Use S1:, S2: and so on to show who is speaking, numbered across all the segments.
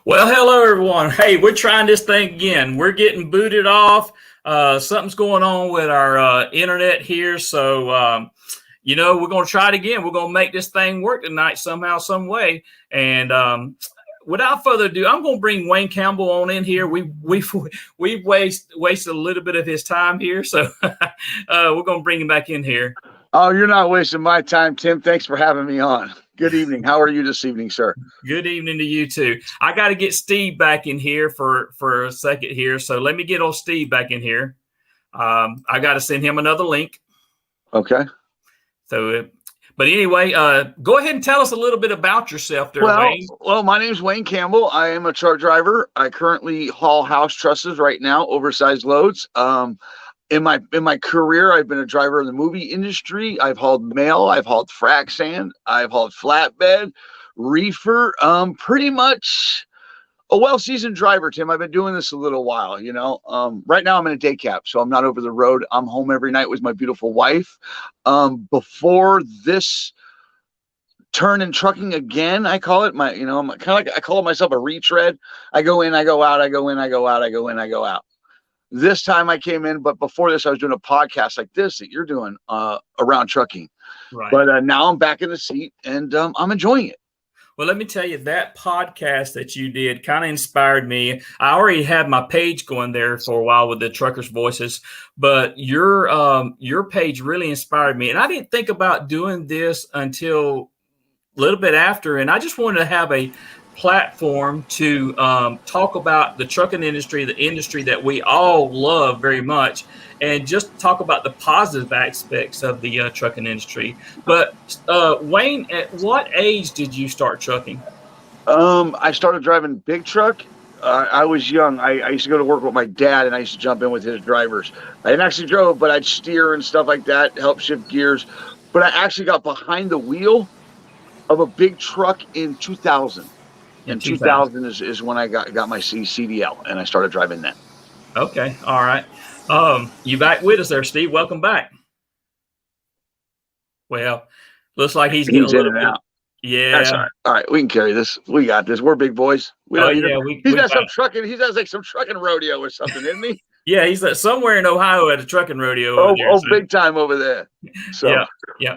S1: Well, hello everyone. Hey, we're trying this thing again. We're getting booted off. Something's going on with our internet here, so we're going to try it again. We're going to make this thing work tonight somehow, some way. And without further ado, I'm going to bring Wayne Campbell on in here. We've wasted a little bit of his time here, so we're going to bring him back in here.
S2: Oh, you're not wasting my time, Tim. Thanks for having me on. Good evening. How are you this evening, sir?
S1: Good evening to you too. I got to get Steve back in here for a second here. So let me get old Steve back in here. I got to send him another link.
S2: Okay.
S1: So, but anyway, go ahead and tell us a little bit about yourself there, Wayne.
S2: Well, my name is Wayne Campbell. I am a truck driver. I currently haul house trusses right now, oversized loads. In my career, I've been a driver in the movie industry. I've hauled mail. I've hauled frac sand. I've hauled flatbed, reefer. Pretty much a well-seasoned driver, Tim. I've been doing this a little while, Right now I'm in a day cap, so I'm not over the road. I'm home every night with my beautiful wife. Before this turn in trucking again, I call it I'm kind of like, I call myself a retread. I go in, I go out, I go in, I go out, I go in, I go out. This time I came in, but before this, I was doing a podcast like this that you're doing around trucking.
S1: Right.
S2: But now I'm back in the seat, and I'm enjoying it.
S1: Well, let me tell you, that podcast that you did kind of inspired me. I already had my page going there for a while with the Truckers' Voices, but your page really inspired me. And I didn't think about doing this until a little bit after, and I just wanted to have a platform to talk about the trucking industry, the industry that we all love very much, and just talk about the positive aspects of the trucking industry. But Wayne, at what age did you start trucking?
S2: I started driving big truck. I was young. I used to go to work with my dad, and I used to jump in with his drivers. I didn't actually drove, but I'd steer and stuff like that, help shift gears. But I actually got behind the wheel of a big truck in 2000. In 2000 is when I got my CDL, and I started driving then.
S1: Okay, all right. You back with us there, Steve? Welcome back. Well, looks like he's getting a little bit. Out. Yeah,
S2: that's all right. All right, we can carry this. We got this. We're big boys. He's got some trucking. He has like some trucking rodeo or something, isn't he?
S1: Yeah, he's somewhere in Ohio at a trucking rodeo.
S2: Big time over there. So
S1: yeah.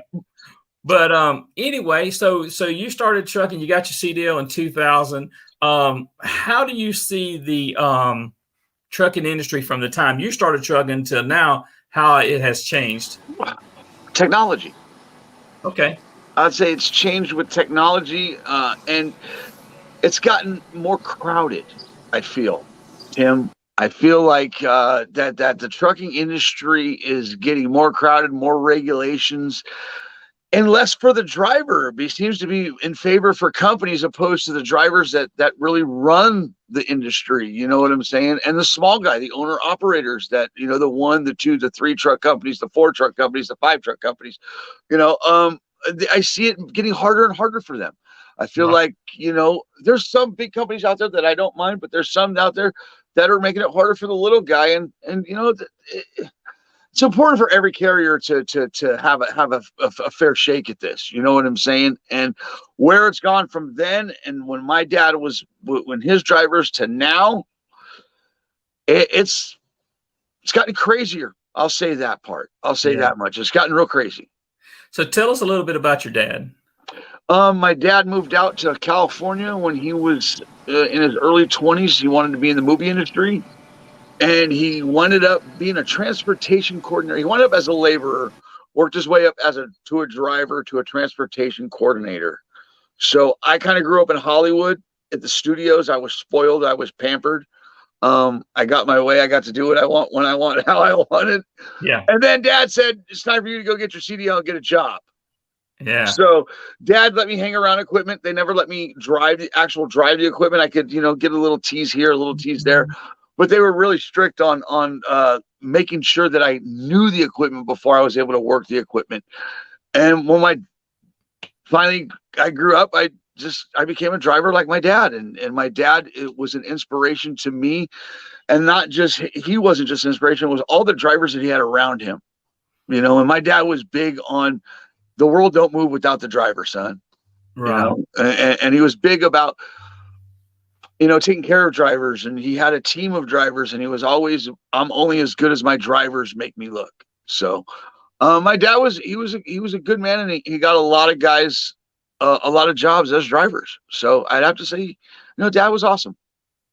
S1: But anyway, so you started trucking. You got your CDL in 2000. How do you see the trucking industry from the time you started trucking to now? How it has changed?
S2: Technology.
S1: Okay.
S2: I'd say it's changed with technology, and it's gotten more crowded. I feel, Tim. I feel like that the trucking industry is getting more crowded, more regulations. And less for the driver. He seems to be in favor for companies opposed to the drivers that really run the industry. You know what I'm saying? And the small guy, the owner operators that, the 1, the 2, the 3 truck companies, the 4 truck companies, the 5 truck companies, I see it getting harder and harder for them. I feel like, there's some big companies out there that I don't mind, but there's some out there that are making it harder for the little guy. And it's important for every carrier to have a fair shake at this. You know what I'm saying? And where it's gone from then, and when my dad when his drivers to now, it's gotten crazier. I'll say that part. I'll say that much. It's gotten real crazy.
S1: So tell us a little bit about your dad.
S2: My dad moved out to California when he was in his early 20s. He wanted to be in the movie industry. And he wound up being a transportation coordinator. He wound up as a laborer, worked his way up to a driver, to a transportation coordinator. So I kind of grew up in Hollywood at the studios. I was spoiled. I was pampered. I got my way. I got to do what I want, when I want, how I wanted. Yeah. And then Dad said, it's time for you to go get your CDL and get a job.
S1: Yeah.
S2: So Dad let me hang around equipment. They never let me drive the equipment. I could, get a little tease here, a little tease there. But they were really strict on making sure that I knew the equipment before I was able to work the equipment. And when I grew up, I became a driver like my dad. And my dad, it was an inspiration to me. And not just, he wasn't just an inspiration, it was all the drivers that he had around him. And my dad was big on the world don't move without the driver, son. Right. And he was big about taking care of drivers, and he had a team of drivers, and he was always, I'm only as good as my drivers make me look. So my dad was a good man, and he got a lot of guys a lot of jobs as drivers. So I'd have to say, Dad was awesome.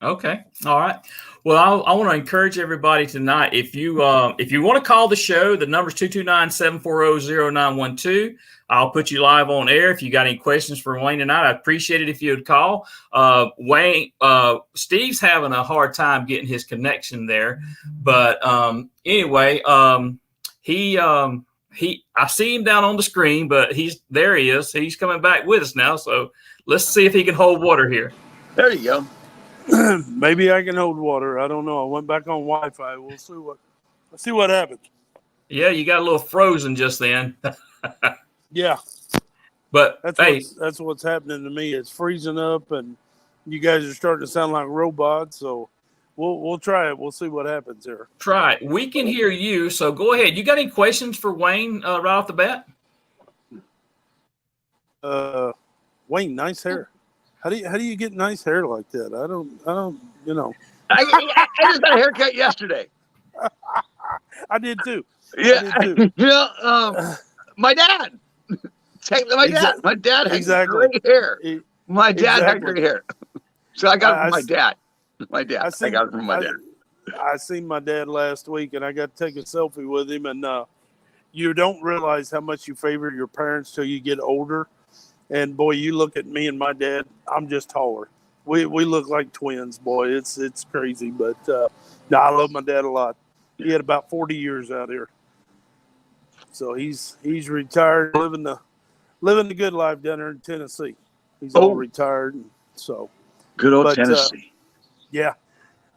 S1: Okay. All right. Well, I want to encourage everybody tonight. If you want to call the show, the number's 229-740-0912. I'll put you live on air. If you got any questions for Wayne tonight, I'd appreciate it if you would call. Wayne, Steve's having a hard time getting his connection there, but anyway, I see him down on the screen, but he is. He's coming back with us now. So let's see if he can hold water here.
S2: There you go.
S3: Maybe I can hold water. I don't know. I went back on Wi-Fi. Let's see what happens.
S1: Yeah, you got a little frozen just then.
S3: Yeah,
S1: but
S3: that's what's happening to me. It's freezing up, and you guys are starting to sound like robots. So we'll try it. We'll see what happens here.
S1: Try it. We can hear you. So go ahead. You got any questions for Wayne right off the bat?
S3: Wayne, nice hair. How do you get nice hair like that? I don't.
S2: I just got a haircut yesterday.
S3: I did too.
S2: Yeah.
S3: I did too.
S2: My dad. My dad had great hair. My dad had great hair. So I got it from my dad. I got it from my dad.
S3: I seen my dad last week, and I got to take a selfie with him. And you don't realize how much you favor your parents till you get older. And boy, you look at me and my dad, I'm just taller. We look like twins, boy. It's crazy. But no, I love my dad a lot. He had about 40 years out here. So he's retired, living the good life down there in Tennessee. He's all retired. And so
S2: good old Tennessee.
S3: Yeah.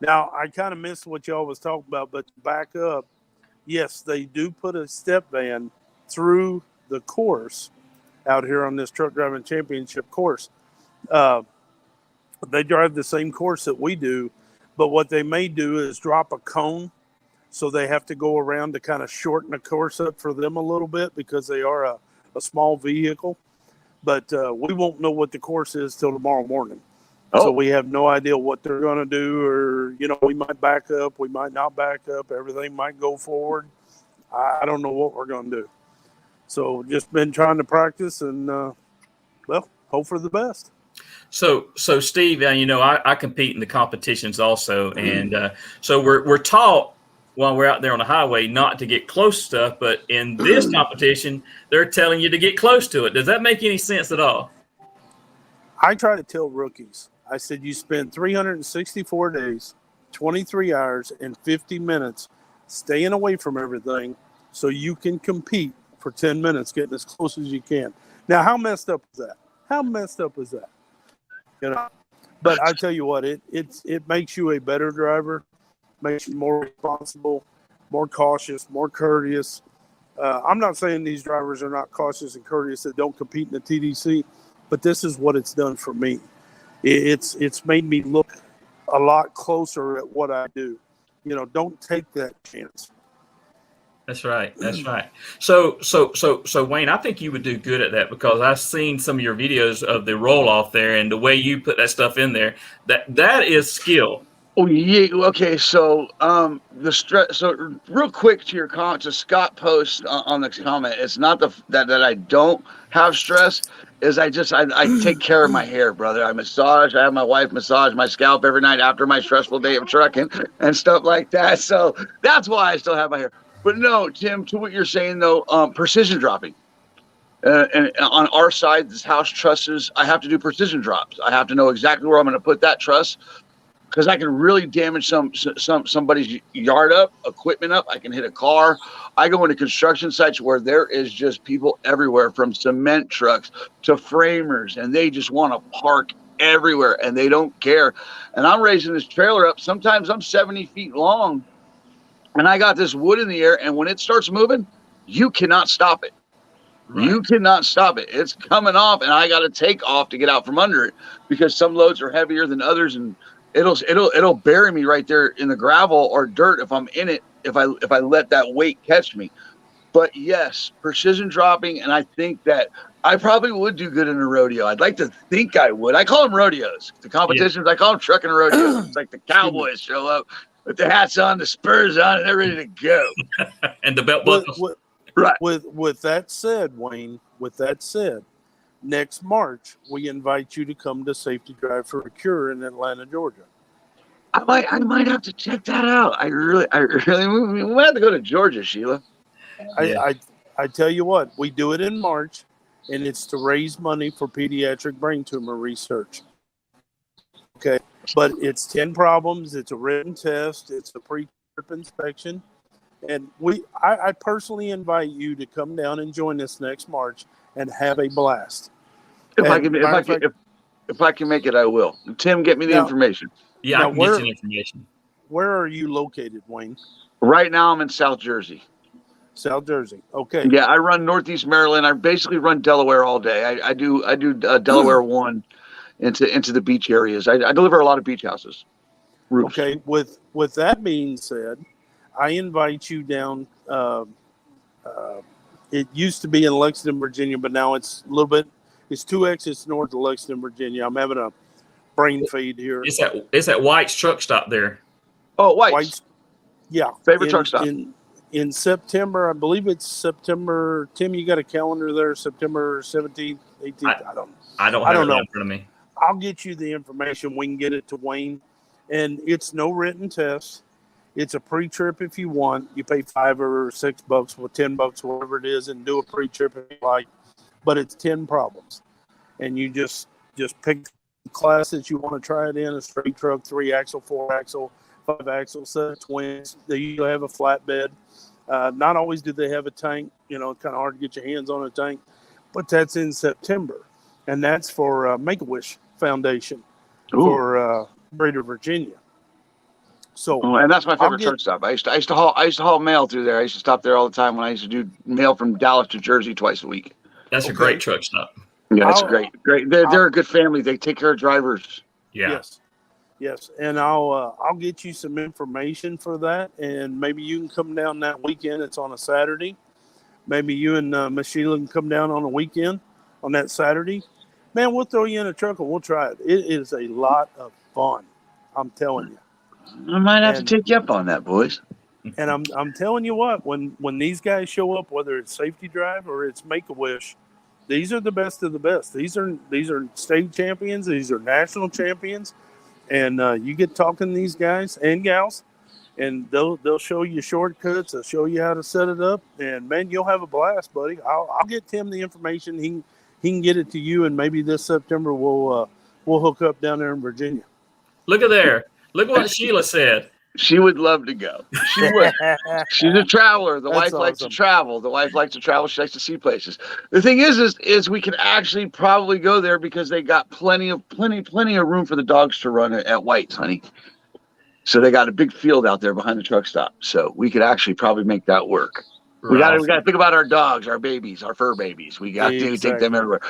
S3: Now I kind of missed what y'all was talking about, but to back up, yes, they do put a step van through the course out here on this truck driving championship course. They drive the same course that we do, but what they may do is drop a cone. So they have to go around to kind of shorten the course up for them a little bit because they are a small vehicle. But we won't know what the course is till tomorrow morning. So we have no idea what they're going to do, or, we might back up. We might not back up. Everything might go forward. I don't know what we're going to do. So just been trying to practice and, hope for the best.
S1: So Steve, I compete in the competitions also. And so we're taught while we're out there on the highway not to get close to stuff. But in this competition, they're telling you to get close to it. Does that make any sense at all?
S3: I try to tell rookies. I said, you spend 364 days, 23 hours, and 50 minutes staying away from everything so you can compete for 10 minutes, getting as close as you can. Now, how messed up is that? But I tell you what, it makes you a better driver, makes you more responsible, more cautious, more courteous. I'm not saying these drivers are not cautious and courteous that don't compete in the TDC, but this is what it's done for me. It's made me look a lot closer at what I do. Don't take that chance.
S1: That's right. So Wayne, I think you would do good at that because I've seen some of your videos of the roll off there and the way you put that stuff in there. That is skill.
S2: Oh yeah. Okay. So the stress. So real quick to your comment, to Scott post on the comment. It's not that I don't have stress. Is I take care of my hair, brother. I have my wife massage my scalp every night after my stressful day of trucking and stuff like that. So that's why I still have my hair. But no, Tim, to what you're saying though, precision dropping. And on our side, this house trusses, I have to do precision drops. I have to know exactly where I'm going to put that truss because I can really damage somebody's yard up, equipment up. I can hit a car. I go into construction sites where there is just people everywhere, from cement trucks to framers, and they just want to park everywhere and they don't care. And I'm raising this trailer up. Sometimes I'm 70 feet long and I got this wood in the air, and when it starts moving, you cannot stop it. Right. You cannot stop it. It's coming off, and I got to take off to get out from under it because some loads are heavier than others, and it'll bury me right there in the gravel or dirt if I'm in it, if I let that weight catch me. But yes, precision dropping, and I think that I probably would do good in a rodeo. I'd like to think I would. I call them rodeos. The competitions, I call them trucking rodeos. It's like the cowboys show up with the hats on, the spurs on, and they're ready to go.
S1: And the belt buckles.
S2: Right.
S3: With that said, Wayne, next March, we invite you to come to Safety Drive for a Cure in Atlanta, Georgia.
S2: I might have to check that out. I really, we might have to go to Georgia, Sheila.
S3: I tell you what, we do it in March, and it's to raise money for pediatric brain tumor research. Okay, but it's 10 problems. It's a written test. It's a pre-trip inspection, and I personally invite you to come down and join us next March and have a blast.
S2: If I can make it, I will. Tim, get me the information.
S1: Yeah, I can get you the information.
S3: Where are you located, Wayne?
S2: Right now, I'm in South Jersey.
S3: South Jersey. Okay.
S2: Yeah, I run Northeast Maryland. I basically run Delaware all day. I do Delaware 1 into the beach areas. I deliver a lot of beach houses. Roofs.
S3: Okay. With that being said, I invite you down. It used to be in Lexington, Virginia, but now it's a little bit. It's 2 exits north of Lexington, Virginia. I'm having a brain fade here.
S1: It's at White's truck stop there.
S2: Oh, White's.
S3: Yeah.
S2: Favorite truck stop.
S3: In September, I believe it's September. Tim, you got a calendar there? September 17th, 18th.
S1: I don't have it in front of me.
S3: I'll get you the information. We can get it to Wayne, and it's no written test. It's a pre-trip if you want. You pay $5 or $6 or $10, whatever it is, and do a pre-trip if you like. But it's 10 problems, and you just pick the class that you want to try it in: a straight truck, 3-axle, 4-axle, 5-axle, set of twins. They usually have a flatbed. Not always do they have a tank. It's kind of hard to get your hands on a tank, but that's in September, and that's for Make-A-Wish Foundation for Greater Virginia. So,
S2: and that's my favorite truck stop. I used to haul mail through there. I used to stop there all the time when I used to do mail from Dallas to Jersey twice a week.
S1: That's a great truck stop.
S2: Yeah, it's great. They're a good family. They take care of drivers.
S1: Yeah.
S3: Yes, and I'll get you some information for that, and maybe you can come down that weekend. It's on a Saturday. Maybe you and Miss Sheila can come down on a weekend on that Saturday. Man, we'll throw you in a truck and we'll try it. It is a lot of fun. I'm telling you.
S2: I might have to take you up on that, boys.
S3: And I'm telling you what, when these guys show up, whether it's Safety Drive or it's Make-A-Wish, these are the best of the best. These are state champions. These are national champions. And you get talking to these guys and gals, and they'll show you shortcuts. They'll show you how to set it up, and man, you'll have a blast, buddy. I'll get Tim the information. He can get it to you, and maybe this September we'll hook up down there in Virginia.
S1: Look at there. Look what Sheila said.
S2: She would love to go. She would. She's a traveler. The wife likes to travel. She likes to see places. The thing is we can actually probably go there because they got plenty of room for the dogs to run at White's, honey. So they got a big field out there behind the truck stop. So we could actually probably make that work. We got to think about our dogs, our babies, our fur babies. We got to take them everywhere.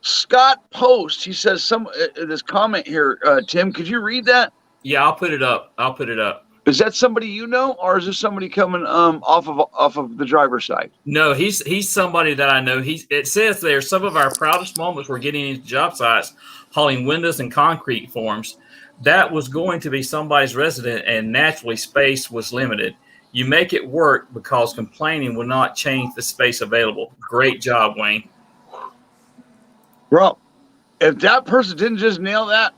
S2: Scott Post, he says this comment here. Tim, could you read that?
S1: Yeah, I'll put it up.
S2: Is that somebody you know, or is this somebody coming off of the driver's side?
S1: No, he's somebody that I know. It says there, some of our proudest moments were getting into job sites, hauling windows and concrete forms. That was going to be somebody's resident, and naturally space was limited. You make it work because complaining will not change the space available. Great job, Wayne.
S2: Bro, if that person didn't just nail that,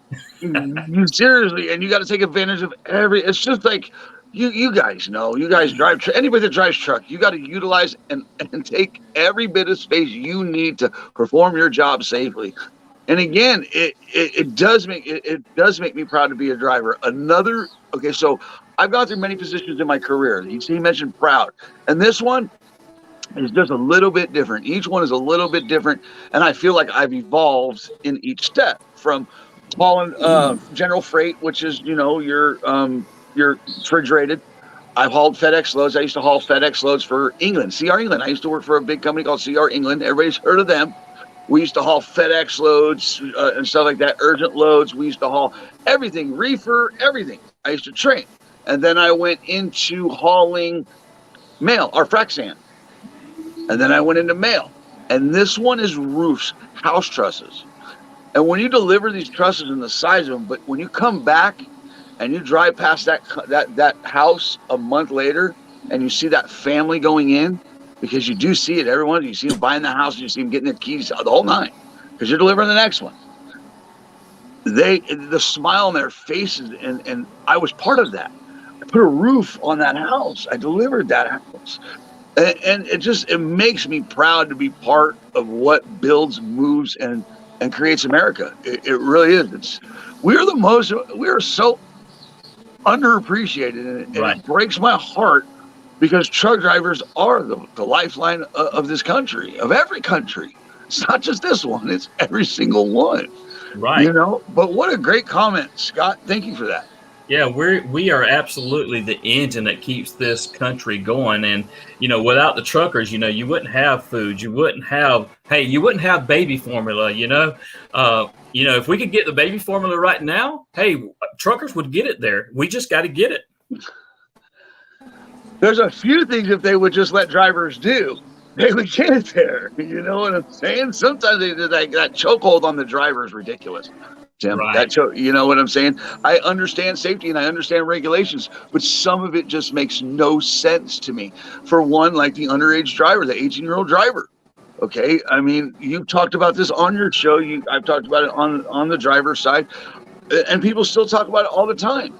S2: seriously, and you got to take advantage of it's just like you guys know, you guys drive, anybody that drives truck, you got to utilize and take every bit of space you need to perform your job safely. And again, it does make me proud to be a driver. So I've gone through many positions in my career. He mentioned proud, and this one is just a little bit different. Each one is a little bit different, and I feel like I've evolved in each step from hauling general freight, which is your refrigerated. I've hauled FedEx loads. I used to haul FedEx loads for England, CR England. I used to work for a big company called CR England. Everybody's heard of them. We used to haul FedEx loads and stuff like that, urgent loads. We used to haul everything, reefer, everything. I used to train. And then I went into hauling mail or frac sand. And then I went into mail. And this one is roofs, house trusses. And when you deliver these trusses and the size of them, but when you come back and you drive past that house a month later and you see that family going in, because you do see it, everyone, you see them buying the house, you see them getting their keys, the whole nine, because you're delivering the next one. The smile on their faces, and I was part of that. I put a roof on that house. I delivered that house. And it makes me proud to be part of what builds, moves, and creates America. It really is. We are so underappreciated, and it breaks my heart, because truck drivers are the lifeline of this country, of every country. It's not just this one, it's every single one.
S1: Right.
S2: You know, but what a great comment, Scott. Thank you for that.
S1: Yeah, we are absolutely the engine that keeps this country going. And, you know, without the truckers, you know, you wouldn't have food. You wouldn't have baby formula, you know. If we could get the baby formula right now, hey, truckers would get it there. We just got to get it.
S2: There's a few things, if they would just let drivers do, they would get it there. You know what I'm saying? Sometimes that chokehold on the driver is ridiculous, Tim.
S1: Right.
S2: You know what I'm saying? I understand safety and I understand regulations, but some of it just makes no sense to me. For one, like the underage driver, the 18-year-old driver. Okay, I mean, you talked about this on your show. I've talked about it on the driver's side, and people still talk about it all the time.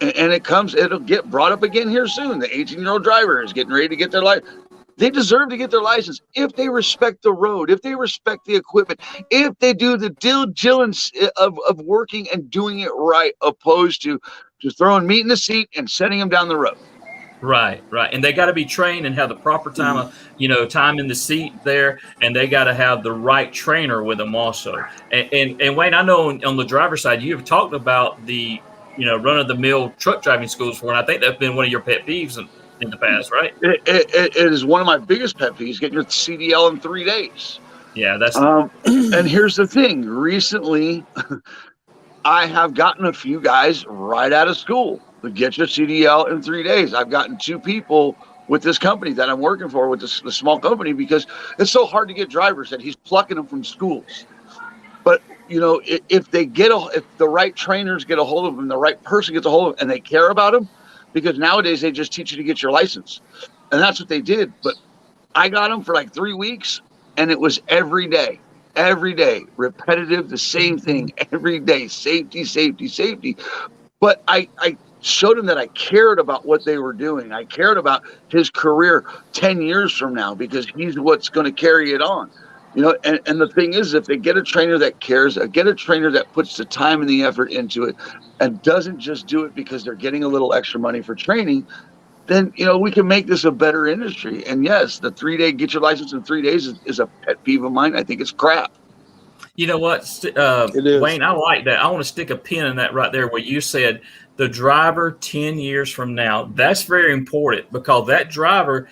S2: And it'll get brought up again here soon. The 18-year-old driver is getting ready to get their license. They deserve to get their license if they respect the road, if they respect the equipment, if they do the diligence of working and doing it right, opposed to just throwing meat in the seat and sending them down the road.
S1: Right. And they got to be trained and have the proper time in the seat there, and they got to have the right trainer with them also. And Wayne, I know on the driver's side, you've talked about the run-of-the-mill truck driving schools for, and I think that's been one of your pet peeves in the past, right?
S2: It is one of my biggest pet peeves, getting your CDL in 3 days.
S1: Yeah, that's.
S2: And here's the thing. Recently, I have gotten a few guys right out of school to get your CDL in 3 days. I've gotten 2 people with this company that I'm working for, with this small company, because it's so hard to get drivers that he's plucking them from schools. But you know, if the right trainers get a hold of them, the right person gets a hold of them, and they care about them, because nowadays they just teach you to get your license, and that's what they did. But I got them for like 3 weeks, and it was every day, repetitive, the same thing every day, safety. But I showed him that I cared about what they were doing. I cared about his career 10 years from now, because he's what's going to carry it on. You know, and the thing is, if they get a trainer that cares, get a trainer that puts the time and the effort into it, and doesn't just do it because they're getting a little extra money for training, then, you know, we can make this a better industry. And yes, the 3-day get your license in 3 days is a pet peeve of mine. I think it's crap.
S1: You know what, Wayne, I like that. I want to stick a pin in that right there where you said the driver 10 years from now. That's very important, because that driver,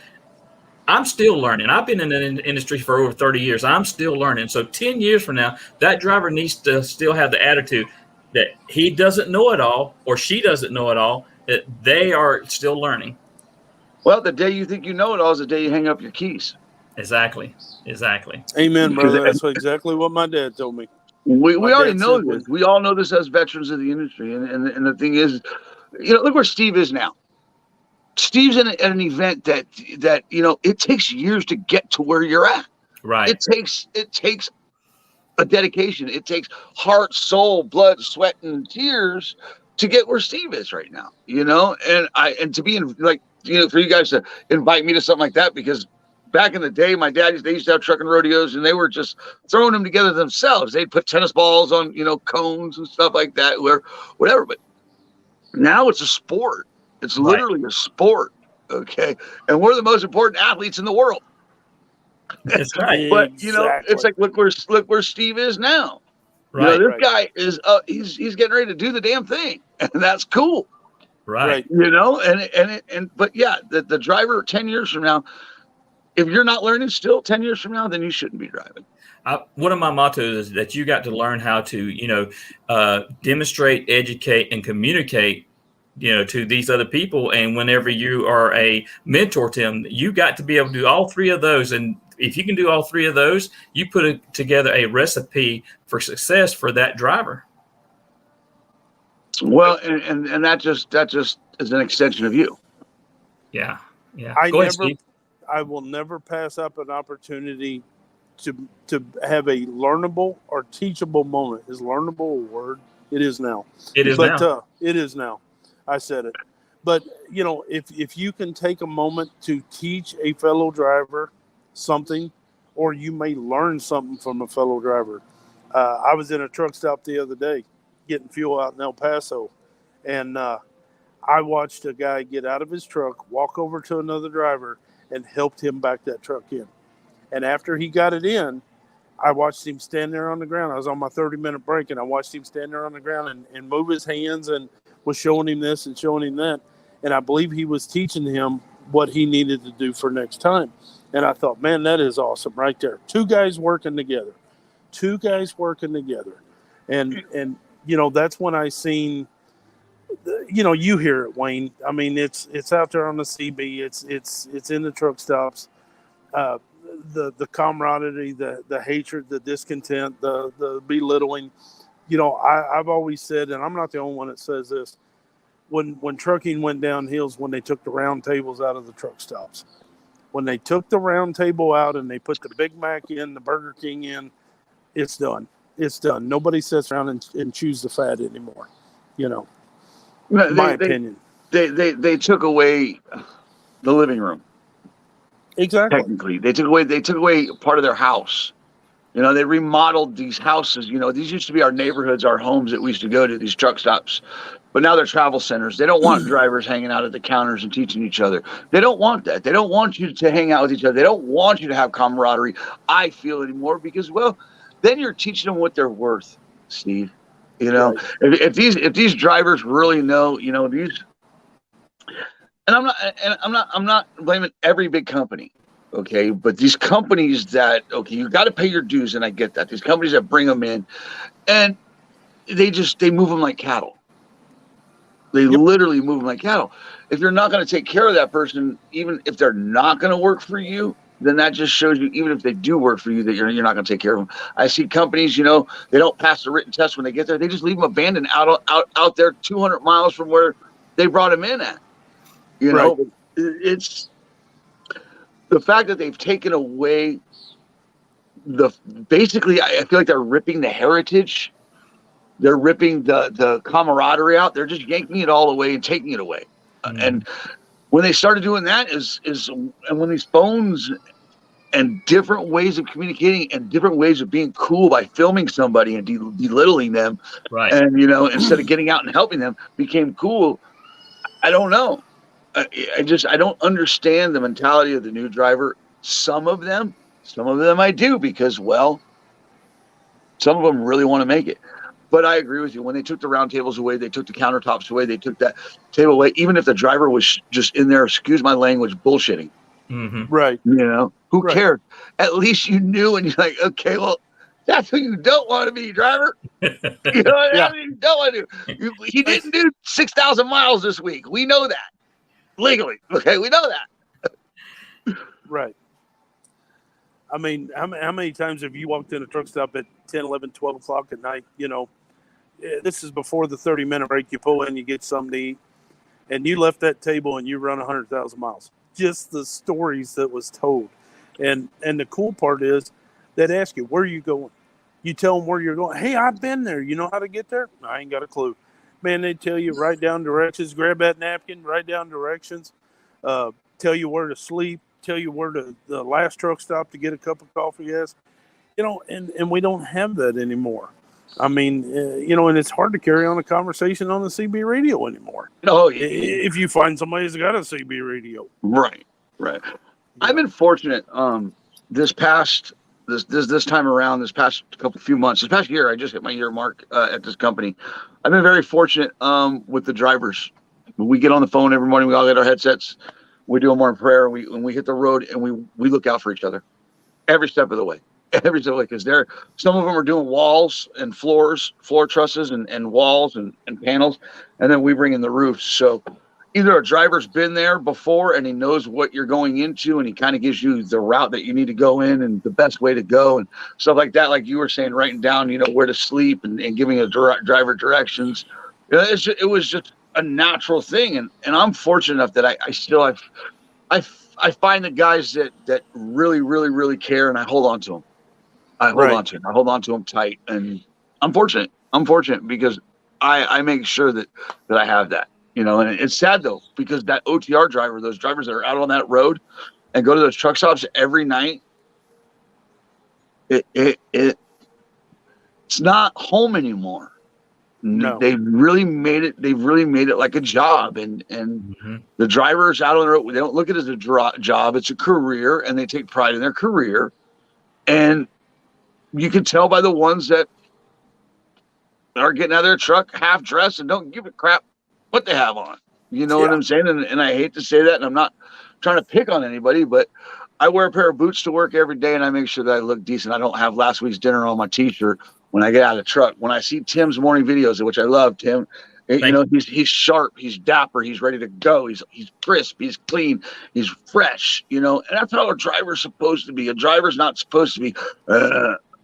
S1: I'm still learning. I've been in the industry for over 30 years. I'm still learning. So 10 years from now, that driver needs to still have the attitude that he doesn't know it all, or she doesn't know it all, that they are still learning.
S2: Well, the day you think you know it all is the day you hang up your keys.
S1: Exactly.
S3: Amen, brother. That's exactly what my dad told me.
S2: We already know this. We all know this as veterans of the industry. And the thing is, you know, look where Steve is now. Steve's at an event that you know, it takes years to get to where you're at.
S1: Right.
S2: It takes a dedication. It takes heart, soul, blood, sweat, and tears to get where Steve is right now. You know, and to be in, like, you know, for you guys to invite me to something like that, because back in the day, my dad they used to have trucking rodeos, and they were just throwing them together themselves. They'd put tennis balls on, you know, cones and stuff like that, or whatever. But now it's a sport. It's literally a sport, okay? And we're the most important athletes in the world.
S1: That's right.
S2: But, you know, it's like, look where Steve is now.
S1: Right.
S2: You know, this guy is he's getting ready to do the damn thing, and that's cool.
S1: Right.
S2: You know, but yeah, the driver 10 years from now, if you're not learning still 10 years from now, then you shouldn't be driving.
S1: One of my mottos is that you got to learn how to, you know, demonstrate, educate, and communicate, you know, to these other people. And whenever you are a mentor to them, you got to be able to do all 3 of those. And if you can do all three of those, you put together a recipe for success for that driver.
S2: Well, and that just is an extension of you.
S1: Yeah.
S3: Go ahead, Steve. I will never pass up an opportunity to have a learnable or teachable moment. Is learnable a word? It is now.
S1: It is now.
S3: It is now. I said it. But, if you can take a moment to teach a fellow driver something, or you may learn something from a fellow driver. I was in a truck stop the other day getting fuel out in El Paso, and I watched a guy get out of his truck, walk over to another driver, and helped him back that truck in. And after he got it in, I watched him stand there on the ground. I was on my 30-minute break, and I watched him stand there on the ground and move his hands and was showing him this and showing him that. And I believe he was teaching him what he needed to do for next time. And I thought, man, that is awesome right there. Two guys working together. And that's when I seen, you hear it, Wayne. I mean, it's out there on the CB. It's in the truck stops. The camaraderie, the hatred, the discontent, the belittling. I've always said, and I'm not the only one that says this, when trucking went downhill, when they took the round tables out of the truck stops. When they took the round table out and they put the Big Mac in, the Burger King in, it's done. It's done. Nobody sits around and chews the fat anymore. My opinion.
S2: They took away the living room.
S3: Exactly.
S2: Technically, they took away part of their house. They remodeled these houses. These used to be our neighborhoods, our homes that we used to go to, these truck stops. But now they're travel centers. They don't want drivers hanging out at the counters and teaching each other. They don't want that. They don't want you to hang out with each other. They don't want you to have camaraderie, I feel, anymore, because, well, then you're teaching them what they're worth, Steve.
S3: Right.
S2: If these drivers really know, these, and I'm not blaming every big company. Okay, but these companies that, you got to pay your dues, and I get that. These companies that bring them in, and they move them like cattle. They literally move them like cattle. If you're not going to take care of that person, even if they're not going to work for you, then that just shows you, even if they do work for you, that you're not going to take care of them. I see companies, they don't pass the written test when they get there. They just leave them abandoned out there 200 miles from where they brought them in at.
S3: Right.
S2: It's the fact that they've taken away basically, I feel like they're ripping the heritage. They're ripping the camaraderie out. They're just yanking it all away and taking it away. Mm-hmm. And when they started doing that and when these phones and different ways of communicating and different ways of being cool by filming somebody and belittling them,
S1: right?
S2: And instead of getting out and helping them, became cool. I don't know. I don't understand the mentality of the new driver. Some of them I do, because, well, some of them really want to make it. But I agree with you. When they took the round tables away, they took the countertops away, they took that table away, even if the driver was just in there, excuse my language, bullshitting.
S1: Mm-hmm.
S3: Right.
S2: Who cared? At least you knew, and you're like, okay, well, that's who you don't want to be, driver. You don't want to do. He didn't do 6,000 miles this week. We know that. Legally. Okay, we know that.
S3: Right. I mean, how many times have you walked in a truck stop at 10, 11, 12 o'clock at night? This is before the 30-minute break. You pull in, you get something to eat, and you left that table and you run 100,000 miles. Just the stories that was told. And the cool part is they'd ask you, where are you going? You tell them where you're going. Hey, I've been there. You know how to get there? I ain't got a clue. Man, they tell you, write down directions, grab that napkin, write down directions, tell you where to sleep, tell you where the last truck stop to get a cup of coffee is. And we don't have that anymore. I mean, and it's hard to carry on a conversation on the CB radio anymore.
S2: Oh,
S3: if you find somebody who's got a CB radio.
S2: Right. Yeah. I've been fortunate this time around, this past few months, this past year. I just hit my year mark at this company. I've been very fortunate with the drivers. We get on the phone every morning. We all get our headsets. We do a morning prayer. And we hit the road, and we look out for each other every step of the way. Because some of them are doing walls and floor trusses and walls and panels, and then we bring in the roofs. So either a driver's been there before and he knows what you're going into, and he kind of gives you the route that you need to go in and the best way to go and stuff like that. Like you were saying, writing down, where to sleep and giving a driver directions. It was just a natural thing. And I'm fortunate enough that I find the guys that really, really, really care, and I hold on to them. I hold on to them tight. And I'm fortunate because I make sure that I have that. And it's sad though, because that OTR driver, those drivers that are out on that road and go to those truck stops every night, it's not home anymore.
S3: No.
S2: They've really made it like a job, and the drivers out on the road, they don't look at it as a job. It's a career, and they take pride in their career. And you can tell by the ones that are getting out of their truck half dressed and don't give a crap what they have on. You know what I'm saying? And I hate to say that, and I'm not trying to pick on anybody, but I wear a pair of boots to work every day, and I make sure that I look decent. I don't have last week's dinner on my t-shirt when I get out of the truck. When I see Tim's morning videos, which I love, Tim, he's sharp, he's dapper, he's ready to go, he's crisp, he's clean, he's fresh, and that's how a driver's supposed to be. A driver's not supposed to be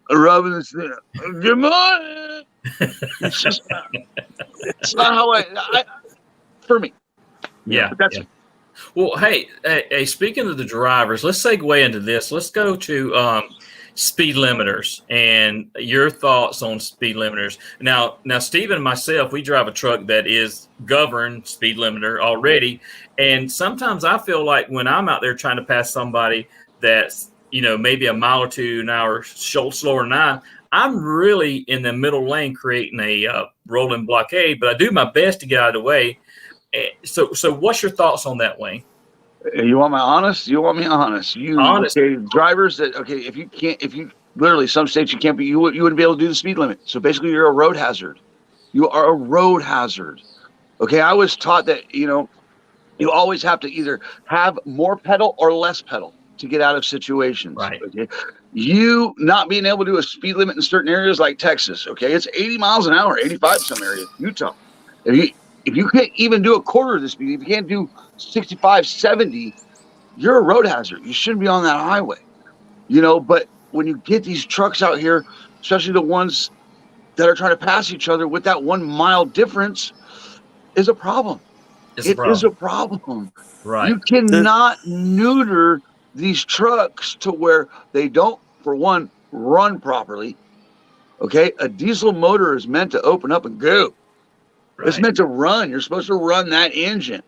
S2: rubbing this thing. Good morning. It's just it's not how I for me.
S1: Yeah. That's it. Well, hey, speaking of the drivers, let's segue into this. Let's go to speed limiters and your thoughts on speed limiters. Now, Steve and myself, we drive a truck that is governed speed limiter already, and sometimes I feel like when I'm out there trying to pass somebody that's maybe a mile or two an hour slower than I'm really in the middle lane creating a rolling blockade, but I do my best to get out of the way. So what's your thoughts on that, Wayne?
S2: You want my honest? You want me honest?
S1: Honest.
S2: Okay, drivers that if you literally some states you can't be, you wouldn't be able to do the speed limit. So basically, you're a road hazard. You are a road hazard. Okay, I was taught that you always have to either have more pedal or less pedal to get out of situations.
S1: Right.
S2: Okay. You not being able to do a speed limit in certain areas like Texas. Okay, it's 80 miles an hour, 85 some areas. Utah. If you can't even do a quarter of the speed, if you can't do 65, 70, you're a road hazard. You shouldn't be on that highway. But when you get these trucks out here, especially the ones that are trying to pass each other with that 1 mile difference, is a problem. It is a problem.
S1: Right.
S2: You cannot neuter these trucks to where they don't, for one, run properly. Okay? A diesel motor is meant to open up and go. Right. It's meant to run. You're supposed to run that engine.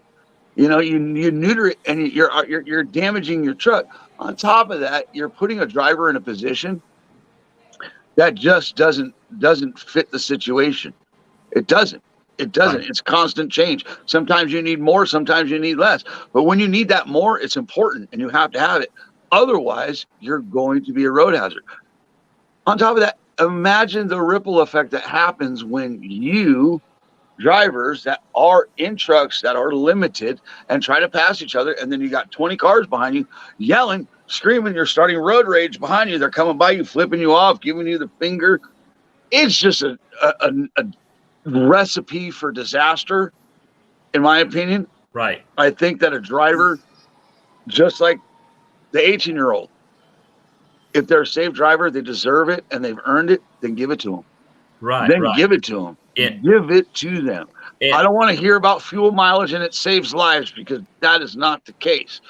S2: You neuter it, and you're damaging your truck. On top of that, you're putting a driver in a position that just doesn't fit the situation. It doesn't. Right. It's constant change. Sometimes you need more, sometimes you need less. But when you need that more, it's important, and you have to have it. Otherwise, you're going to be a road hazard. On top of that, imagine the ripple effect that happens when you drivers that are in trucks that are limited and try to pass each other, and then you got 20 cars behind you yelling, screaming, you're starting road rage behind you. They're coming by you, flipping you off, giving you the finger. It's just a recipe for disaster, in my opinion.
S1: Right.
S2: I think that a driver, just like the 18-year-old, if they're a safe driver, they deserve it and they've earned it, then give it to them.
S1: Right.
S2: Then give it to them. Give it to them. I don't want to hear about fuel mileage and it saves lives, because that is not the case.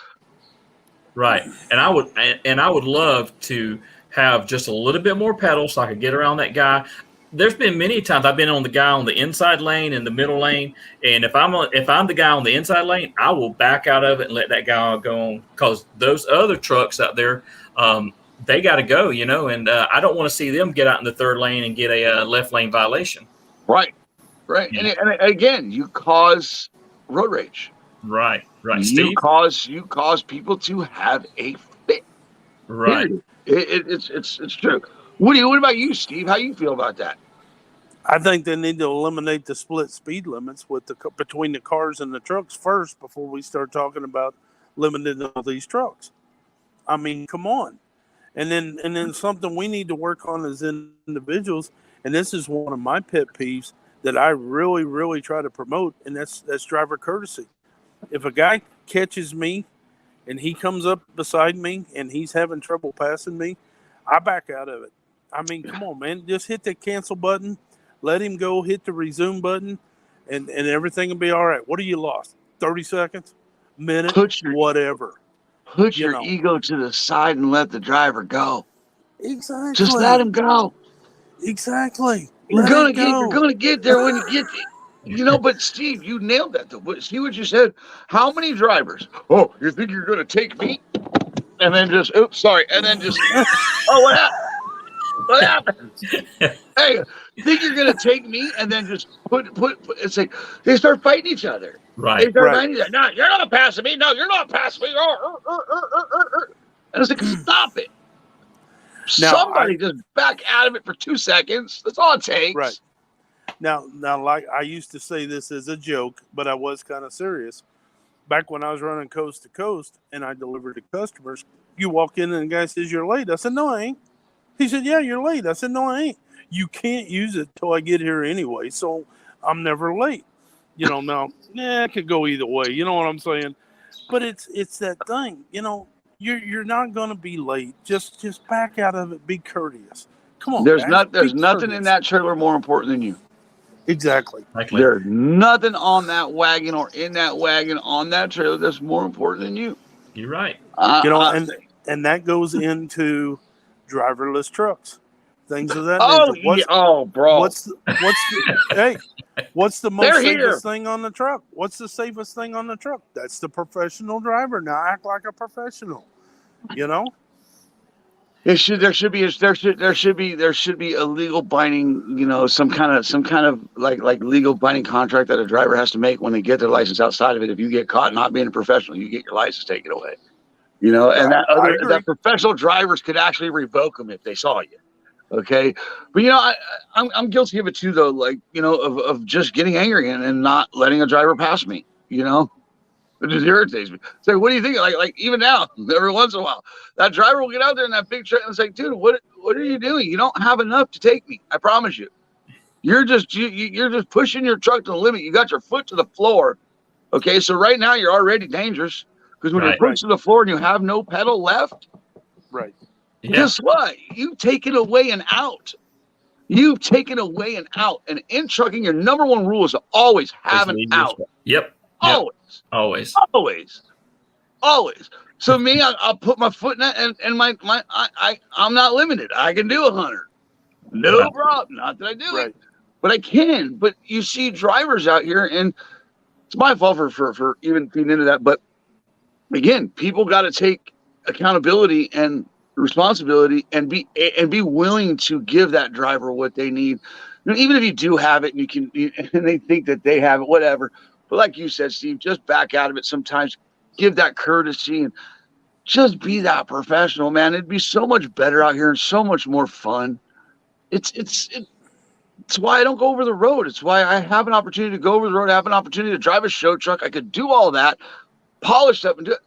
S1: Right. And I would love to have just a little bit more pedal so I could get around that guy. There's been many times I've been on the guy on the inside lane and the middle lane, and if I'm the guy on the inside lane, I will back out of it and let that guy go on, because those other trucks out there, they got to go, and I don't want to see them get out in the third lane and get a left lane violation.
S2: Right. Yeah. And again, you cause road rage.
S1: Right.
S2: You cause people to have a fit.
S1: Right.
S2: It's true. What about you, Steve? How you feel about that?
S3: I think they need to eliminate the split speed limits between the cars and the trucks first before we start talking about limiting all these trucks. I mean, come on. And then something we need to work on as individuals, and this is one of my pet peeves that I really, really try to promote, and that's driver courtesy. If a guy catches me and he comes up beside me and he's having trouble passing me, I back out of it. I mean, come on, man. Just hit the cancel button. Let him go. Hit the resume button. And everything will be all right. What have you lost? 30 seconds? Minute? Whatever.
S2: Put your ego to the side and let the driver go.
S3: Exactly.
S2: Just let him go.
S3: Exactly.
S2: You're gonna get there when you get there. But Steve, you nailed that though. See what you said? How many drivers? Oh, you think you're gonna take me? And then just and then just what happened? What happened? Hey, think you're gonna take me and then just put it's like they start fighting each other.
S1: Right.
S2: They start fighting each other. No, you're not passing me. No, you're not passing me. And it's like, stop it. Now, somebody just back out of it for 2 seconds. That's all it takes.
S3: Right. Now, like I used to say this as a joke, but I was kind of serious. Back when I was running coast to coast and I delivered to customers, you walk in and the guy says, "You're late." I said, "No, I ain't." He said, "Yeah, you're late." I said, "No, I ain't. You can't use it till I get here anyway, so I'm never late." Now, it could go either way. You know what I'm saying? But it's that thing. You're not going to be late. Just back out of it. Be courteous. Come on.
S2: There's nothing in that trailer more important than you.
S3: Exactly.
S2: There's nothing on that wagon or in that wagon on that trailer that's more important than you.
S1: You're right.
S3: And that goes into driverless trucks, things of that nature.
S2: Bro.
S3: What's the most safest thing on the truck? What's the safest thing on the truck? That's the professional driver. Now act like a professional. There should be a legal binding, some kind of like legal binding contract that a driver has to make when they get their license. Outside of it, if you get caught not being a professional, you get your license taken away. And that professional drivers could actually revoke them if they saw you. Okay, but I'm guilty of it too, though. Of just getting angry and not letting a driver pass me. It just irritates me. It's like, what do you think? Like even now, every once in a while, that driver will get out there in that big truck and it's like, dude, what are you doing? You don't have enough to take me. I promise you. You're just pushing your truck to the limit. You got your foot to the floor. Okay, so right now you're already dangerous because when your foot's to the floor and you have no pedal left, right?
S1: Yeah.
S2: Guess what? You've taken away an out. You've taken away an out. And in trucking, your number one rule is to always have an out.
S1: Yep.
S2: Always. So me, I'll put my foot in that, and I'm not limited. I can do 100. No problem. Not that I do it, but I can. But you see drivers out here, and it's my fault for even feeding into that. But again, people got to take accountability and responsibility and be willing to give that driver what they need. Even if you do have it and they think that they have it, whatever. But like you said, Steve, just back out of it sometimes. Give that courtesy and just be that professional, man. It'd be so much better out here and so much more fun. It's why I don't go over the road. It's why I have an opportunity to go over the road, have an opportunity to drive a show truck. I could do all that, polish up and do it.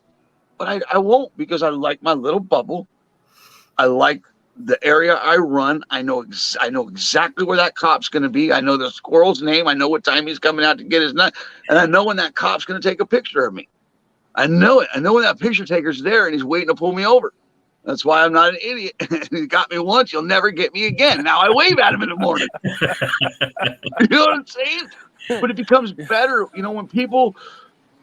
S2: But I won't because I like my little bubble. I like the area I run. I know exactly where that cop's going to be. I know the squirrel's name. I know what time he's coming out to get his nut. And I know when that cop's going to take a picture of me. I know it. I know when that picture taker's there and he's waiting to pull me over. That's why I'm not an idiot. He got me once. You'll never get me again. Now I wave at him in the morning. You know what I'm saying? But it becomes better, when people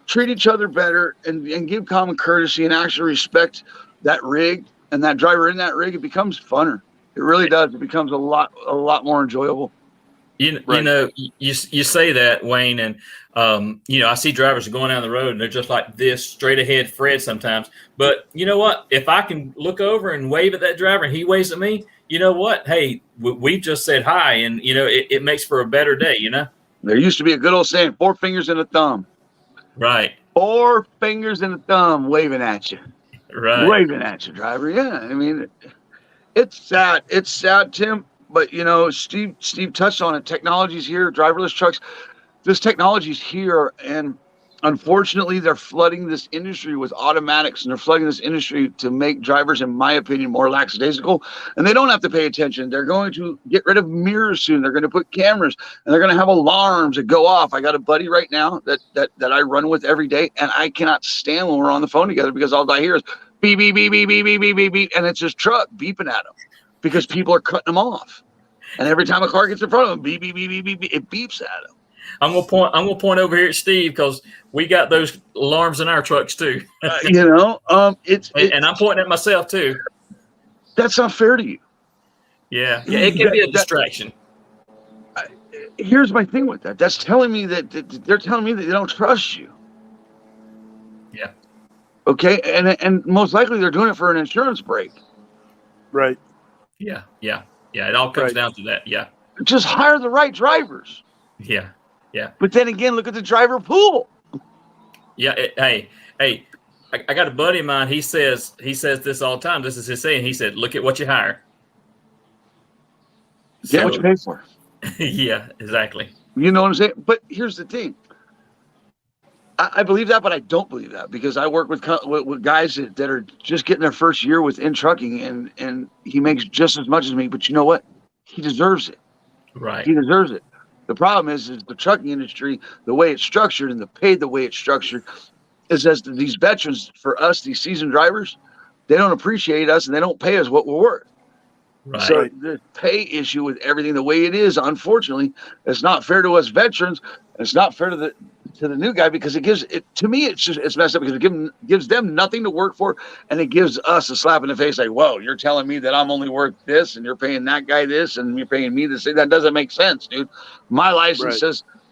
S2: treat each other better and give common courtesy and actually respect that rig and that driver in that rig, it becomes funner. It really does. It becomes a lot more enjoyable.
S1: You say that, Wayne, and I see drivers going down the road and they're just like this straight ahead Fred sometimes. But you know what? If I can look over and wave at that driver and he waves at me, you know what? Hey, we've just said hi, and it makes for a better day.
S2: There used to be a good old saying: 4 fingers and a thumb.
S1: Right.
S2: 4 fingers and a thumb waving at you.
S1: Right.
S2: Waving at you, driver. Yeah, I mean, it's sad. It's sad, Tim. But Steve touched on it. Technology's here. Driverless trucks. This technology's here, and Unfortunately, they're flooding this industry with automatics, and they're flooding this industry to make drivers, in my opinion, more lackadaisical. And they don't have to pay attention. They're going to get rid of mirrors soon. They're going to put cameras, and they're going to have alarms that go off. I got a buddy right now that I run with every day, and I cannot stand when we're on the phone together because all I hear is beep, beep, beep, beep, beep, beep, beep, beep, beep, and it's his truck beeping at him because people are cutting him off. And every time a car gets in front of him, beep, beep, beep, beep, beep, beep, it beeps at him.
S1: I'm gonna point over here at Steve because we got those alarms in our trucks too.
S2: And
S1: I'm pointing at myself too.
S2: That's not fair to you.
S1: Yeah, it can be a distraction.
S2: Here's my thing with that. That's telling me that they're telling me that they don't trust you.
S1: Yeah.
S2: Okay, and most likely they're doing it for an insurance break.
S3: Right.
S1: Yeah. It all comes down to that. Yeah.
S2: Just hire the right drivers.
S1: Yeah.
S2: But then again, look at the driver pool.
S1: Yeah. Hey, I got a buddy of mine. He says this all the time. This is his saying. He said, "Look at what you hire."
S2: Get what you pay for.
S1: Yeah, exactly.
S2: You know what I'm saying? But here's the thing. I believe that, but I don't believe that because I work with guys that are just getting their first year within trucking, and he makes just as much as me. But you know what? He deserves it.
S1: Right.
S2: He deserves it. The problem is the trucking industry, the way it's structured and the pay the way it's structured, is as these veterans, for us, these seasoned drivers, they don't appreciate us and they don't pay us what we're worth.
S1: Right.
S2: So the pay issue with everything the way it is, unfortunately, it's not fair to us veterans. It's not fair to the new guy because it gives it to me. It's messed up because it gives them nothing to work for, and it gives us a slap in the face. Like, whoa, you're telling me that I'm only worth this, and you're paying that guy this, and you're paying me this. That doesn't make sense, dude. My license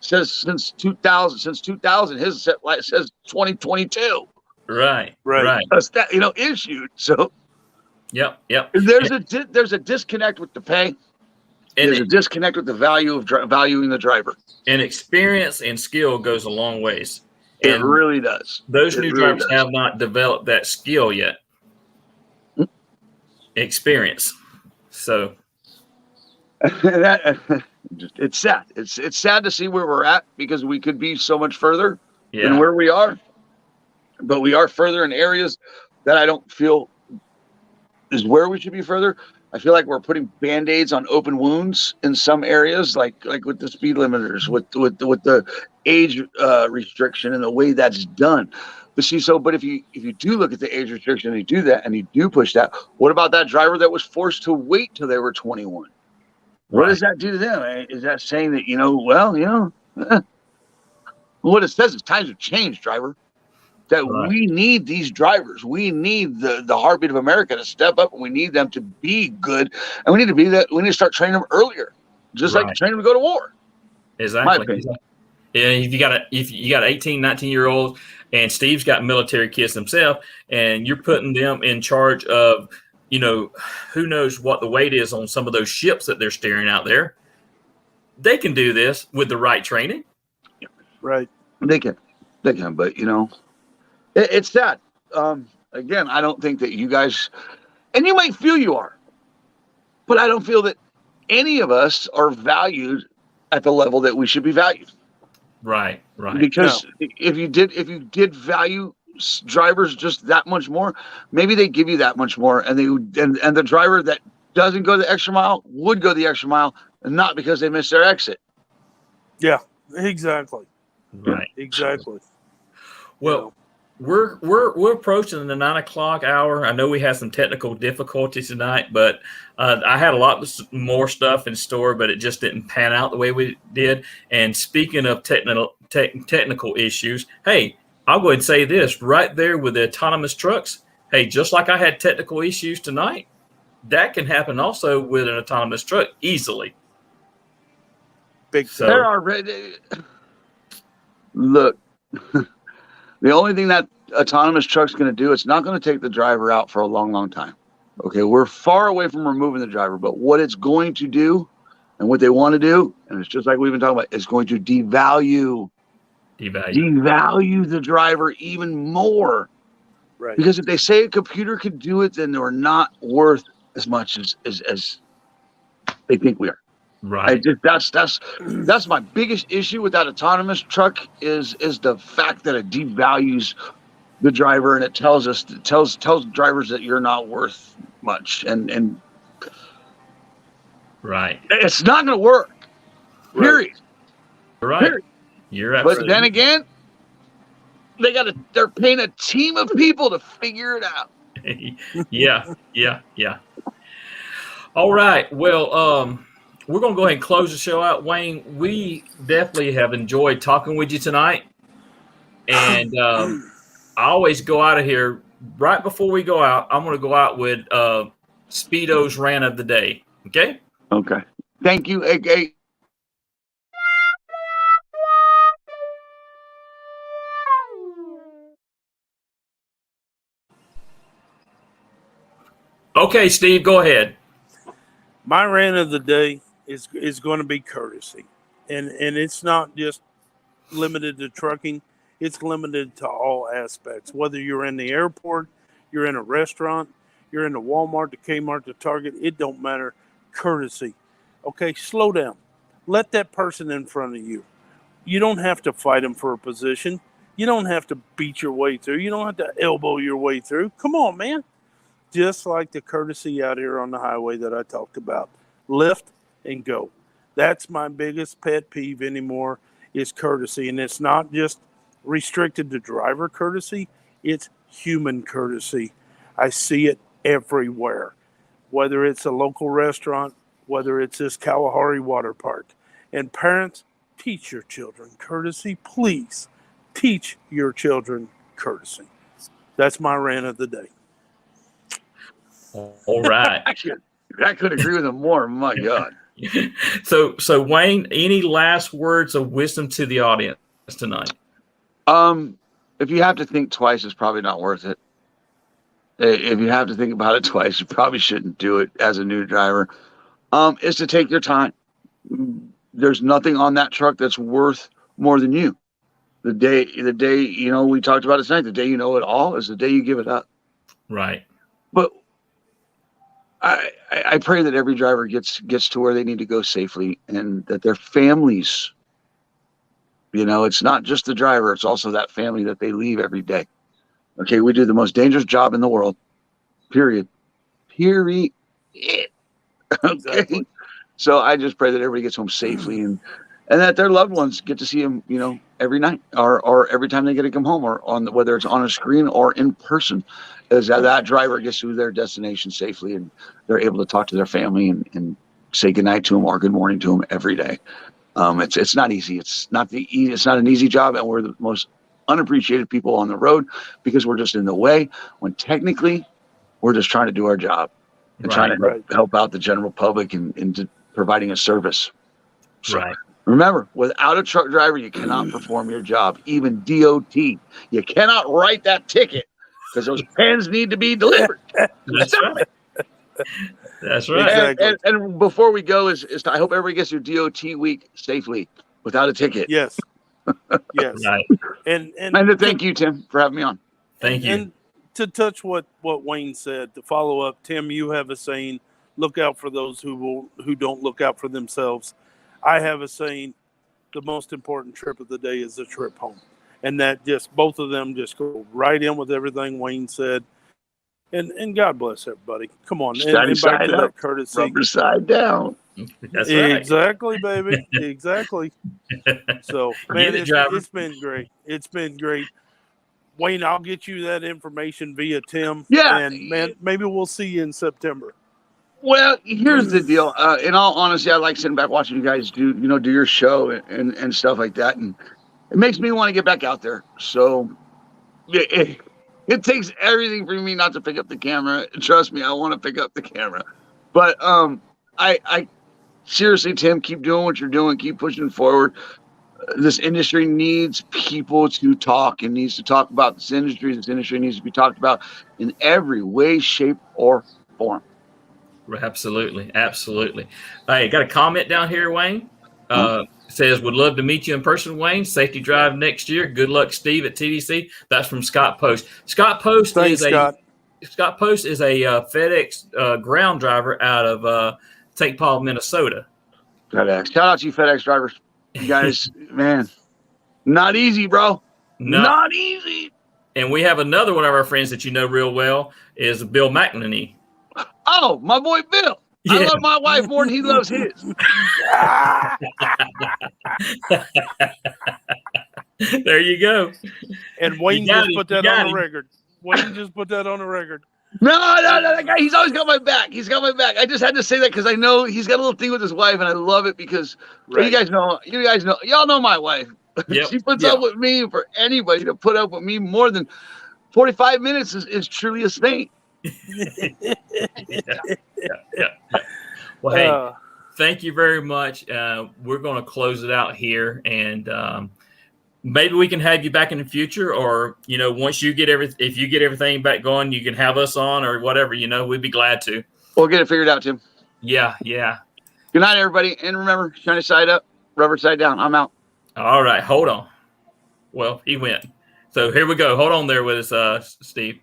S2: says since 2000, his says 2022.
S1: Right.
S2: That's that issued. So.
S1: Yep.
S2: There's a disconnect with the pay. There's a disconnect with the value of valuing the driver.
S1: And experience and skill goes a long ways.
S2: It really does.
S1: Those new drivers have not developed that skill yet. Experience. So
S2: it's sad. It's sad to see where we're at because we could be so much further than where we are. But we are further in areas that I don't feel is where we should be further. I feel like we're putting Band-Aids on open wounds in some areas, like with the speed limiters, with the age restriction and the way that's done. But if you do look at the age restriction and you do that and you do push that, what about that driver that was forced to wait till they were 21? What does that do to them? Is that saying that what it says is times have changed, driver. That we need these drivers. We need the heartbeat of America to step up, and we need them to be good. And we need to start training them earlier, just like training them to go to war.
S1: Exactly. Yeah, if you got 18, 19-year-olds, and Steve's got military kids himself, and you're putting them in charge of, who knows what the weight is on some of those ships that they're steering out there. They can do this with the right training.
S3: Right.
S2: They can, but it's sad. Again, I don't think that you guys, and you might feel you are, but I don't feel that any of us are valued at the level that we should be valued.
S1: Right.
S2: Because if you did value drivers just that much more, maybe they give you that much more, and the driver that doesn't go the extra mile would go the extra mile, and not because they missed their exit.
S3: Yeah, exactly.
S1: Right.
S3: Exactly.
S1: Well. We're approaching the 9:00 hour. I know we had some technical difficulties tonight, but I had a lot more stuff in store, but it just didn't pan out the way we did. And speaking of technical issues, hey, I'll go ahead and say this right there with the autonomous trucks. Hey, just like I had technical issues tonight, that can happen also with an autonomous truck easily.
S2: There are look. The only thing that autonomous truck's going to do, it's not going to take the driver out for a long, long time. Okay, we're far away from removing the driver, but what it's going to do and what they want to do, and it's just like we've been talking about, it's going to devalue the driver even more.
S3: Right.
S2: Because if they say a computer could do it, then they're not worth as much as they think we are.
S1: Right.
S2: That's my biggest issue with that autonomous truck is the fact that it devalues the driver, and it tells drivers that you're not worth much, and
S1: Right.
S2: it's not going to work. Period.
S1: Right.
S2: Period.
S1: You're absolutely.
S2: But then again, they're paying a team of people to figure it out.
S1: Yeah. All right. Well, we're going to go ahead and close the show out. Wayne, we definitely have enjoyed talking with you tonight. And I always go out of here right before we go out. I'm going to go out with Speedo's rant of the day. Okay?
S2: Okay. Thank you, AK.
S1: Okay, Steve, go ahead.
S3: My rant of the day is going to be courtesy, and it's not just limited to trucking. It's limited to all aspects. Whether you're in the airport, you're in a restaurant, you're in the Walmart, the Kmart, the Target, it don't matter. Courtesy. Okay, slow down. Let that person in front of you. You don't have to fight them for a position. You don't have to beat your way through. You don't have to elbow your way through. Come on, man. Just like the courtesy out here on the highway that I talked about. Lift and go. That's my biggest pet peeve anymore is courtesy. And it's not just restricted to driver courtesy. It's human courtesy. I see it everywhere. Whether it's a local restaurant, whether it's this Kalahari water park. And parents, teach your children courtesy. Please teach your children courtesy. That's my rant of the day.
S1: All right.
S2: I could agree with him more. My God.
S1: So Wayne, any last words of wisdom to the audience tonight?
S2: If you have to think twice, it's probably not worth it. If you have to think about it twice, you probably shouldn't do it as a new driver. Is to take your time. There's nothing on that truck that's worth more than you. The day, we talked about it tonight. The day you know it all is the day you give it up.
S1: Right.
S2: But I pray that every driver gets to where they need to go safely, and that their families, it's not just the driver, it's also that family that they leave every day. Okay, we do the most dangerous job in the world. Period. Okay.
S3: Exactly.
S2: So I just pray that everybody gets home safely, and that their loved ones get to see them, every night or every time they get to come home, or whether it's on a screen or in person, is that driver gets to their destination safely, and they're able to talk to their family and say goodnight to them or good morning to them every day. It's not easy. It's not an easy job, and we're the most unappreciated people on the road because we're just in the way, when technically we're just trying to do our job and trying to help out the general public and providing a service. So,
S1: right.
S2: Remember, without a truck driver, you cannot perform your job. Even DOT, you cannot write that ticket because those pens need to be delivered.
S1: That's right. That's right.
S3: Exactly.
S2: And before we go, I hope everybody gets their DOT week safely without a ticket.
S3: Yes. Yes.
S1: Right.
S2: And to thank you, Tim, for having me on.
S1: Thank you.
S3: And to touch what Wayne said, to follow up, Tim, you have a saying, look out for those who don't look out for themselves. I have a saying, the most important trip of the day is the trip home. And that both of them just go right in with everything Wayne said. And God bless everybody. Come on. And back to that courtesy.
S2: Rubber side down.
S1: That's right.
S3: Exactly, baby. Exactly. So, man, it's been great. It's been great. Wayne, I'll get you that information via Tim.
S2: Yeah.
S3: And, man, maybe we'll see you in September.
S2: Well, here's the deal. In all honesty, I like sitting back watching you guys do your show and stuff like that. And it makes me want to get back out there. So it takes everything for me not to pick up the camera. Trust me, I want to pick up the camera. But I seriously, Tim, keep doing what you're doing. Keep pushing forward. This industry needs people to talk and needs to talk about this industry. This industry needs to be talked about in every way, shape, or form.
S1: Absolutely. Hey, got a comment down here, Wayne. Says, would love to meet you in person, Wayne. Safety drive next year. Good luck, Steve, at TDC. That's from Scott Post. Scott Post is a FedEx ground driver out of St. Paul, Minnesota.
S2: FedEx. Shout out to you FedEx drivers. You guys, man, not easy, bro.
S1: No.
S2: Not easy.
S1: And we have another one of our friends that you know real well is Bill McNaney.
S2: Oh, my boy Bill.
S1: Yeah.
S2: I love my wife more than he loves his.
S1: There you go.
S3: And Wayne just put that on the
S1: him.
S3: record. Wayne just put that on the record.
S2: No, that guy, he's always got my back. He's got my back. I just had to say that because I know he's got a little thing with his wife, and I love it because you guys know, y'all know my wife.
S1: Yep.
S2: She puts up with me. For anybody to put up with me more than 45 minutes is truly a saint.
S1: Yeah. Well, hey, thank you very much. We're going to close it out here, and maybe we can have you back in the future, or once you get if you get everything back going, you can have us on or whatever. We'd be glad to.
S2: We'll get it figured out, Tim.
S1: Yeah.
S2: Good night, everybody, and remember, shiny side up, rubber side down. I'm out.
S1: All right, hold on. Well, he went. So here we go. Hold on there with us, Steve.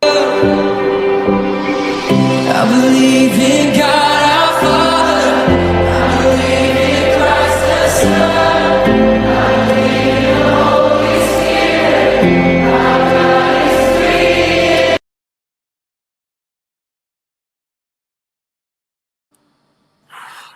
S4: I believe in God our Father. I believe in Christ the Son. I believe in the Holy Spirit. Our God is three.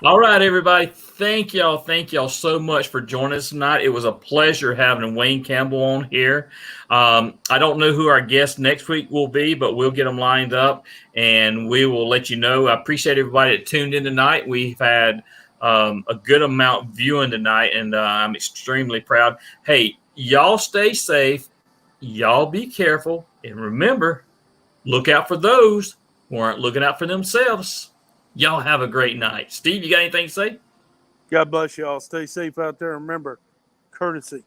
S1: All right, everybody. Thank y'all so much for joining us tonight. It was a pleasure having Wayne Campbell on here. I don't know who our guest next week will be, but we'll get them lined up and we will let you know. I appreciate everybody that tuned in tonight. We've had a good amount viewing tonight, and I'm extremely proud. Hey, y'all stay safe. Y'all be careful. And remember, look out for those who aren't looking out for themselves. Y'all have a great night. Steve, you got anything to say?
S3: God bless y'all. Stay safe out there. Remember, courtesy.